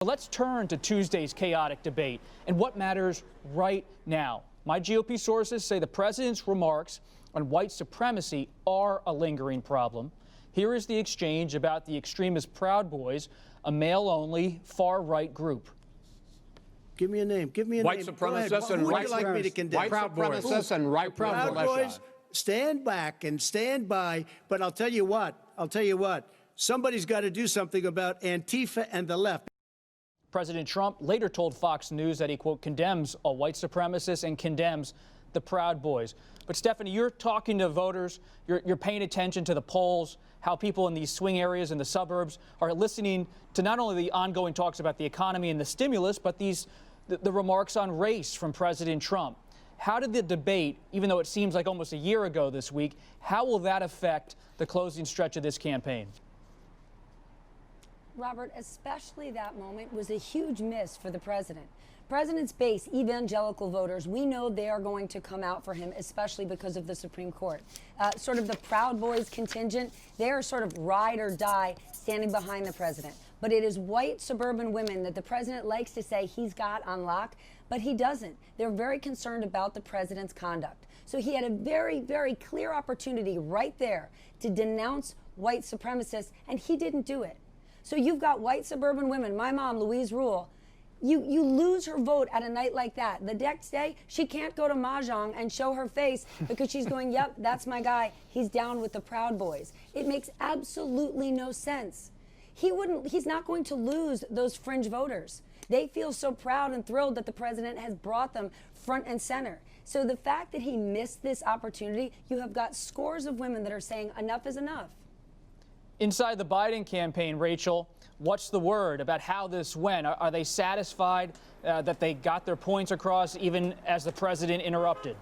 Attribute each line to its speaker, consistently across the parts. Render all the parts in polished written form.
Speaker 1: Let's turn to Tuesday's chaotic debate and what matters right now. My GOP sources say the president's remarks on white supremacy are a lingering problem. Here is the exchange about the extremist Proud Boys, a male-only far-right group.
Speaker 2: Give me a name. Give me a
Speaker 3: white
Speaker 2: name.
Speaker 3: supremacists and
Speaker 2: white like me to condemn?
Speaker 3: White supremacists and right
Speaker 2: Proud Boys. Stand back and stand by. But I'll tell you what. Somebody's got to do something about Antifa and the left.
Speaker 1: President Trump later told Fox News that he, quote, condemns all white supremacists and condemns the Proud Boys. But Stephanie, you're talking to voters, you're paying attention to the polls, how people in these swing areas in the suburbs are listening to not only the ongoing talks about the economy and the stimulus, but the remarks on race from President Trump. How did the debate, even though it seems like almost a year ago this week, how will that affect the closing stretch of this campaign?
Speaker 4: Robert, especially that moment was a huge miss for the president. President's base, evangelical voters, we know they are going to come out for him, especially because of the Supreme Court. Sort of the Proud Boys contingent, they are sort of ride or die standing behind the president. But it is white suburban women that the president likes to say he's got on lock, but he doesn't. They're very concerned about the president's conduct. So he had a very, very clear opportunity right there to denounce white supremacists, and he didn't do it. So you've got white suburban women, my mom, Louise Ruhle, you lose her vote at a night like that. The next day, she can't go to Mahjong and show her face because she's going, yep, that's my guy. He's down with the Proud Boys. It makes absolutely no sense. He's not going to lose those fringe voters. They feel so proud and thrilled that the president has brought them front and center. So the fact that he missed this opportunity, you have got scores of women that are saying enough is enough.
Speaker 1: Inside the Biden campaign, Rachel, what's the word about how this went? Are they satisfied that they got their points across even as the president interrupted?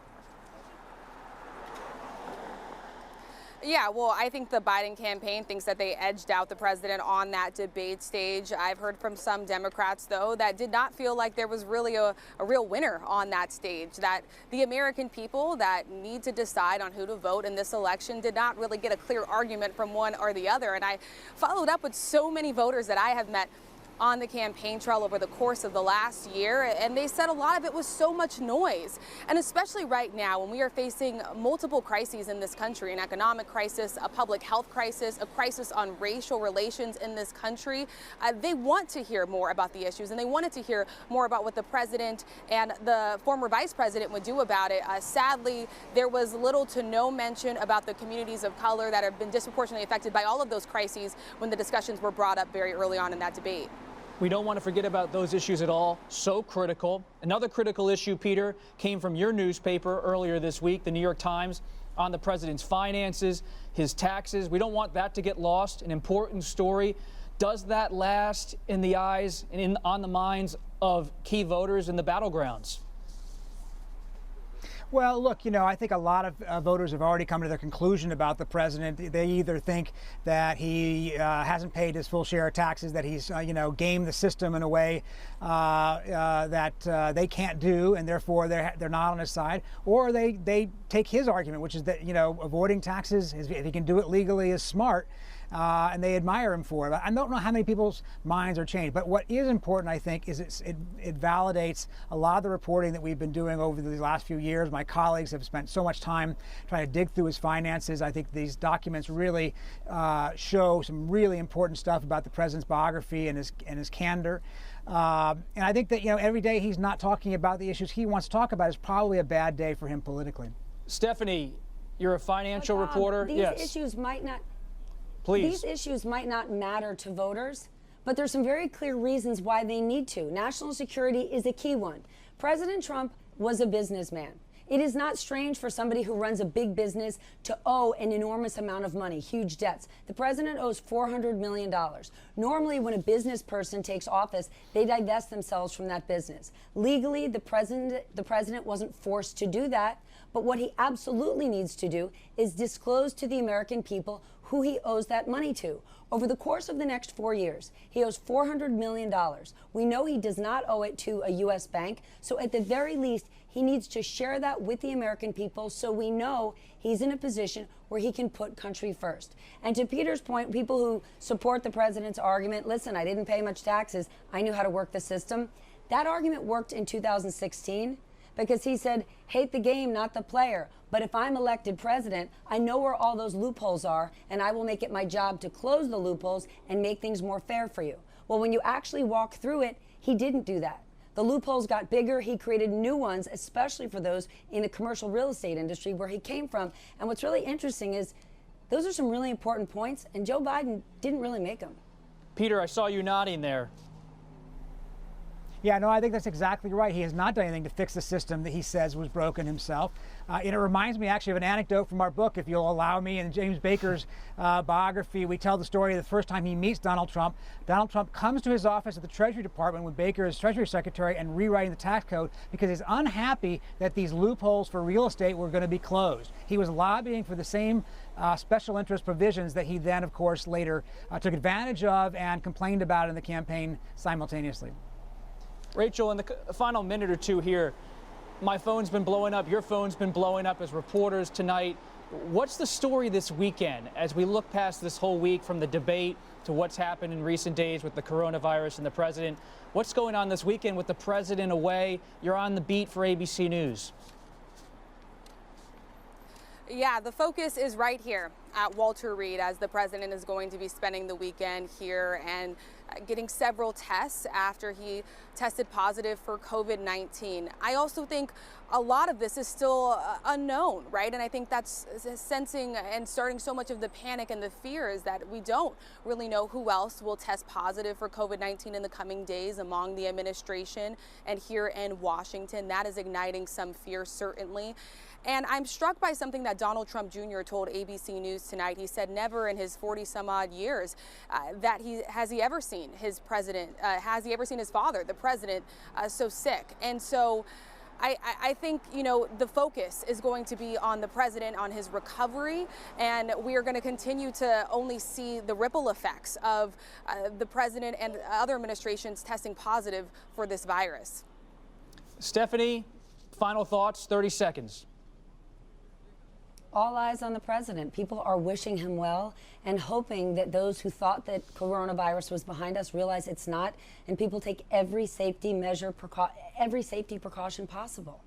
Speaker 5: Yeah, well, I think the Biden campaign thinks that they edged out the president on that debate stage. I've heard from some Democrats, though, that did not feel like there was really a real winner on that stage, that the American people that need to decide on who to vote in this election did not really get a clear argument from one or the other. And I followed up with so many voters that I have met on the campaign trail over the course of the last year, and they said a lot of it was so much noise. And especially right now, when we are facing multiple crises in this country, an economic crisis, a public health crisis, a crisis on racial relations in this country, they want to hear more about the issues, and they wanted to hear more about what the president and the former vice president would do about it. Sadly, there was little to no mention about the communities of color that have been disproportionately affected by all of those crises when the discussions were brought up very early on in that debate.
Speaker 1: We don't want to forget about those issues at all. So critical. Another critical issue, Peter, came from your newspaper earlier this week, the New York Times, on the president's finances, his taxes. We don't want that to get lost. An important story. Does that last in the eyes and on the minds of key voters in the battlegrounds?
Speaker 6: Well, look, I think a lot of voters have already come to their conclusion about the president. They either think that he hasn't paid his full share of taxes, that he's, gamed the system in a way that they can't do, and therefore they're not on his side, or they take his argument, which is that, avoiding taxes, if he can do it legally, is smart. And they admire him for it. I don't know how many people's minds are changed, but what is important, I think, is it validates a lot of the reporting that we've been doing over the last few years. My colleagues have spent so much time trying to dig through his finances. I think these documents really show some really important stuff about the president's biography and his candor. And I think that, every day he's not talking about the issues he wants to talk about is probably a bad day for him politically.
Speaker 1: Stephanie, you're a financial reporter.
Speaker 4: These
Speaker 1: yes.
Speaker 4: issues might not.
Speaker 1: Please.
Speaker 4: These issues might not matter to voters, but there's some very clear reasons why they need to. National security is a key one. President Trump was a businessman. It is not strange for somebody who runs a big business to owe an enormous amount of money, huge debts. The president owes $400 million. Normally, when a business person takes office, they divest themselves from that business. Legally, the president wasn't forced to do that, but what he absolutely needs to do is disclose to the American people who he owes that money to. Over the course of the next 4 years, he owes $400 million. We know he does not owe it to a U.S. bank, so at the very least, he needs to share that with the American people so we know he's in a position where he can put country first. And to Peter's point, people who support the president's argument, listen, I didn't pay much taxes, I knew how to work the system. That argument worked in 2016 because he said, hate the game, not the player. But if I'm elected president, I know where all those loopholes are, and I will make it my job to close the loopholes and make things more fair for you. Well, when you actually walk through it, he didn't do that. The loopholes got bigger. He created new ones, especially for those in the commercial real estate industry where he came from. And what's really interesting is those are some really important points, and Joe Biden didn't really make them.
Speaker 1: Peter, I saw you nodding there.
Speaker 6: Yeah, no, I think that's exactly right. He has not done anything to fix the system that he says was broken himself. And it reminds me actually of an anecdote from our book, if you'll allow me. In James Baker's biography, we tell the story of the first time he meets Donald Trump. Donald Trump comes to his office at the Treasury Department when Baker is Treasury Secretary and rewriting the tax code because he's unhappy that these loopholes for real estate were going to be closed. He was lobbying for the same special interest provisions that he then, of course, later took advantage of and complained about in the campaign simultaneously.
Speaker 1: Rachel, in the final minute or two here, my phone's been blowing up, your phone's been blowing up as reporters tonight. What's the story this weekend as we look past this whole week from the debate to what's happened in recent days with the coronavirus and the president? What's going on this weekend with the president away? You're on the beat for ABC News.
Speaker 5: Yeah, the focus is right here at Walter Reed as the president is going to be spending the weekend here and getting several tests after he tested positive for COVID-19. I also think a lot of this is still unknown, right? And I think that's sensing and starting so much of the panic and the fear is that we don't really know who else will test positive for COVID-19 in the coming days among the administration and here in Washington. That is igniting some fear, certainly. And I'm struck by something that Donald Trump Jr. told ABC News tonight. He said never in his 40-some-odd years that has he ever seen his president, has he ever seen his father, the president, so sick. And so I think, you know, the focus is going to be on the president, on his recovery, and we are going to continue to only see the ripple effects of the president and other administrations testing positive for this virus.
Speaker 1: Stephanie, final thoughts, 30 seconds.
Speaker 4: All eyes on the president. People are wishing him well and hoping that those who thought that coronavirus was behind us realize it's not, and people take every safety measure, every safety precaution possible.